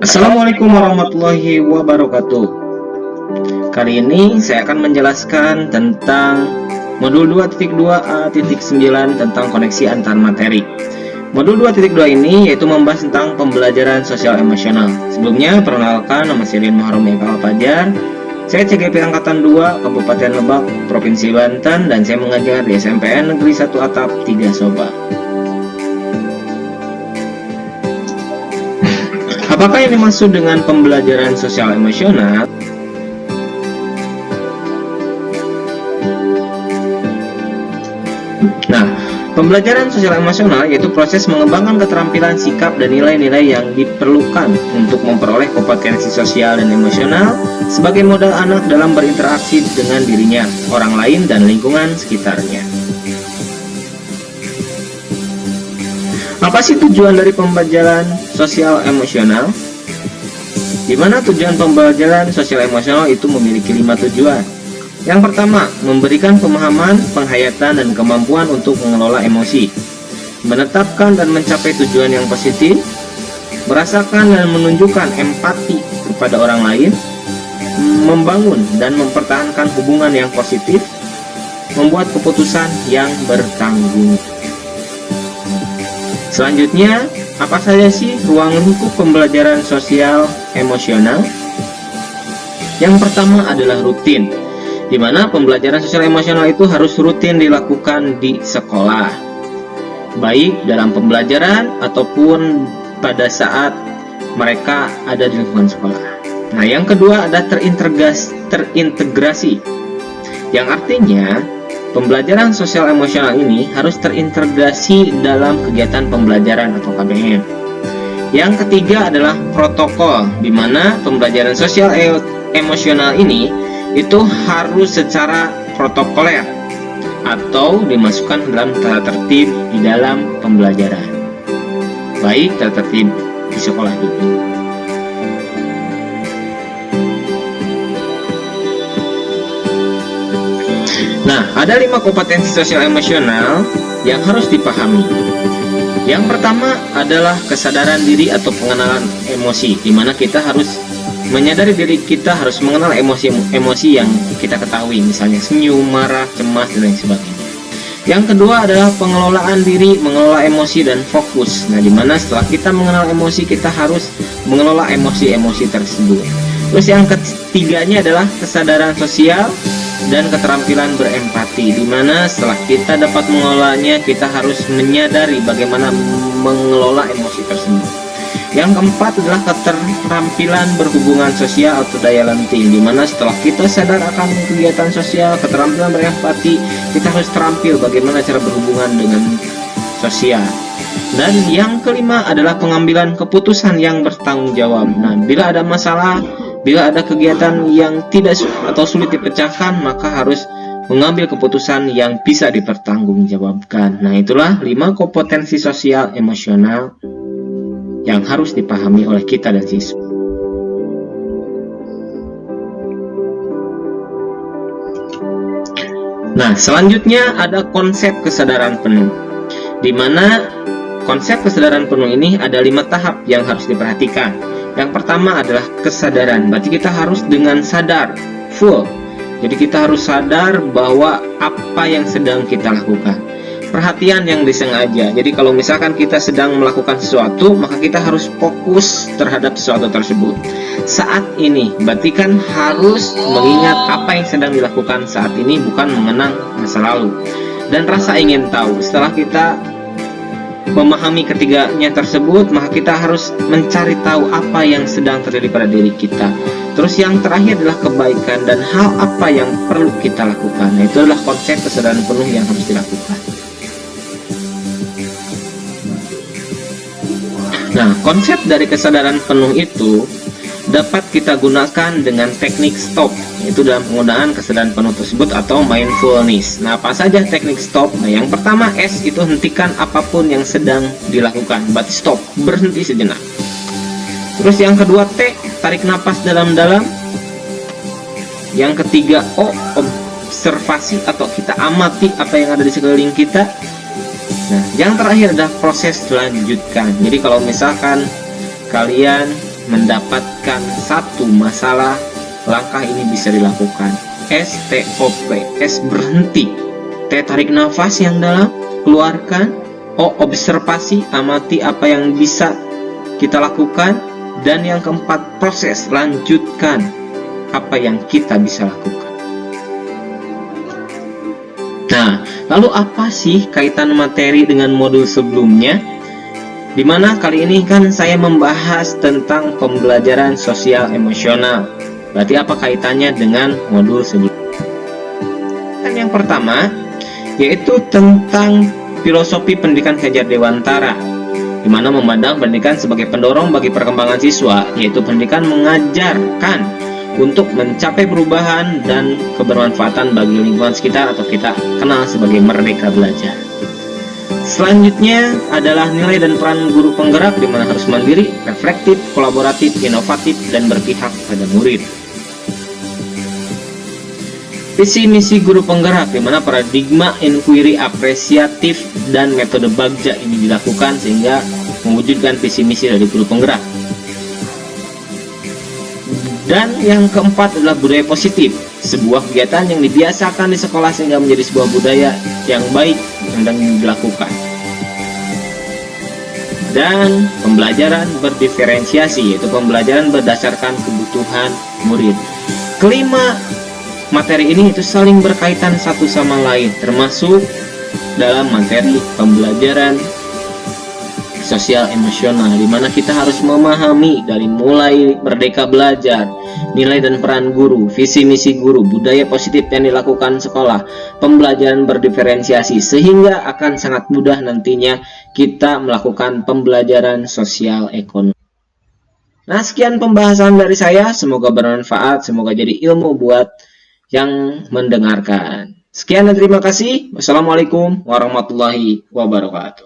Assalamualaikum warahmatullahi wabarakatuh. Kali ini saya akan menjelaskan tentang modul 2.2a.9 tentang koneksi antar materi. Modul 2.2 ini yaitu membahas tentang pembelajaran sosial emosional. Sebelumnya, perkenalkan, nama saya Muharram Eka Fajar. Saya CGP Angkatan 2 Kabupaten Lebak, Provinsi Banten, dan saya mengajar di SMPN Negeri 1 Atap 3 Soba. Apakah yang dimaksud dengan pembelajaran sosial emosional? Nah, pembelajaran sosial emosional yaitu proses mengembangkan keterampilan sikap dan nilai-nilai yang diperlukan untuk memperoleh kompetensi sosial dan emosional sebagai modal anak dalam berinteraksi dengan dirinya, orang lain, dan lingkungan sekitarnya. Apa sih tujuan dari pembelajaran sosial emosional? Di mana tujuan pembelajaran sosial emosional itu memiliki 5 tujuan. Yang pertama, memberikan pemahaman, penghayatan, dan kemampuan untuk mengelola emosi, menetapkan dan mencapai tujuan yang positif, merasakan dan menunjukkan empati kepada orang lain, membangun dan mempertahankan hubungan yang positif, membuat keputusan yang bertanggung. Selanjutnya, apa saja sih ruang lingkup pembelajaran sosial emosional? Yang pertama adalah rutin, di mana pembelajaran sosial emosional itu harus rutin dilakukan di sekolah, baik dalam pembelajaran ataupun pada saat mereka ada di lingkungan sekolah. Nah, yang kedua ada terintegrasi, yang artinya pembelajaran sosial emosional ini harus terintegrasi dalam kegiatan pembelajaran atau KBM. Yang ketiga adalah protokol, di mana pembelajaran sosial emosional ini itu harus secara protokoler atau dimasukkan dalam tata tertib di dalam pembelajaran, baik tata tertib di sekolah juga. Nah, ada 5 kompetensi sosial emosional yang harus dipahami. Yang pertama adalah kesadaran diri atau pengenalan emosi, di mana kita harus menyadari diri kita harus mengenal emosi-emosi yang kita ketahui, misalnya senyum, marah, cemas, dan lain sebagainya. Yang kedua adalah pengelolaan diri, mengelola emosi dan fokus. Nah, di mana setelah kita mengenal emosi, kita harus mengelola emosi-emosi tersebut. Terus yang ketiganya adalah kesadaran sosial dan keterampilan berempati, di mana setelah kita dapat mengelolanya, kita harus menyadari bagaimana mengelola emosi tersebut. Yang keempat adalah keterampilan berhubungan sosial atau daya lenting, di mana setelah kita sadar akan kegiatan sosial, keterampilan berempati, kita harus terampil bagaimana cara berhubungan dengan sosial. Dan yang kelima adalah pengambilan keputusan yang bertanggung jawab. Nah, bila ada masalah, bila ada kegiatan yang tidak atau sulit dipecahkan, maka harus mengambil keputusan yang bisa dipertanggungjawabkan. Nah, itulah 5 kompetensi sosial emosional yang harus dipahami oleh kita dan siswa. Nah, selanjutnya ada konsep kesadaran penuh, di mana konsep kesadaran penuh ini ada 5 tahap yang harus diperhatikan. Yang pertama adalah kesadaran, berarti kita harus dengan sadar, full. Jadi kita harus sadar bahwa apa yang sedang kita lakukan. Perhatian yang disengaja, jadi kalau misalkan kita sedang melakukan sesuatu, maka kita harus fokus terhadap sesuatu tersebut saat ini. Berarti kan harus mengingat apa yang sedang dilakukan saat ini, bukan mengenang masa lalu. Dan rasa ingin tahu, setelah kita memahami ketiganya tersebut, maka kita harus mencari tahu apa yang sedang terjadi pada diri kita. Terus yang terakhir adalah kebaikan dan hal apa yang perlu kita lakukan. Nah, itu adalah konsep kesadaran penuh yang harus dilakukan. Nah, konsep dari kesadaran penuh itu dapat kita gunakan dengan teknik stop, yaitu dalam penggunaan kesadaran penuh tersebut atau mindfulness. Nah, apa saja teknik stop? Nah, yang pertama S itu hentikan apapun yang sedang dilakukan, berarti stop, berhenti sejenak. Terus yang kedua T, tarik napas dalam-dalam. Yang ketiga O, observasi atau kita amati apa yang ada di sekeliling kita. Nah, yang terakhir adalah proses lanjutkan. Jadi kalau misalkan kalian mendapatkan satu masalah, langkah ini bisa dilakukan. STOP, S berhenti, T tarik nafas yang dalam, keluarkan, O observasi, amati apa yang bisa kita lakukan, dan yang keempat proses, lanjutkan apa yang kita bisa lakukan. Nah, lalu apa sih kaitan materi dengan modul sebelumnya? Dimana kali ini kan saya membahas tentang pembelajaran sosial emosional. Berarti apa kaitannya dengan modul sebelumnya? Dan yang pertama, yaitu tentang filosofi pendidikan Fajar Dewantara, dimana memandang pendidikan sebagai pendorong bagi perkembangan siswa, yaitu pendidikan mengajarkan untuk mencapai perubahan dan kebermanfaatan bagi lingkungan sekitar atau kita kenal sebagai merdeka belajar. Selanjutnya adalah nilai dan peran guru penggerak, di mana harus mandiri, reflektif, kolaboratif, inovatif, dan berpihak pada murid. Visi misi guru penggerak, di mana paradigma inquiry apresiatif dan metode Bagja ini dilakukan sehingga mewujudkan visi misi dari guru penggerak. Dan yang keempat adalah budaya positif, sebuah kegiatan yang dibiasakan di sekolah sehingga menjadi sebuah budaya yang baik yang dilakukan. Dan pembelajaran berdiferensiasi, yaitu pembelajaran berdasarkan kebutuhan murid. Kelima, materi ini itu saling berkaitan satu sama lain, termasuk dalam materi pembelajaran sosial emosional, di mana kita harus memahami dari mulai merdeka belajar, nilai dan peran guru, visi misi guru, budaya positif yang dilakukan sekolah, pembelajaran berdiferensiasi, sehingga akan sangat mudah nantinya kita melakukan pembelajaran sosial ekonomi. Nah, sekian pembahasan dari saya, semoga bermanfaat, semoga jadi ilmu buat yang mendengarkan. Sekian dan terima kasih. Wassalamualaikum warahmatullahi wabarakatuh.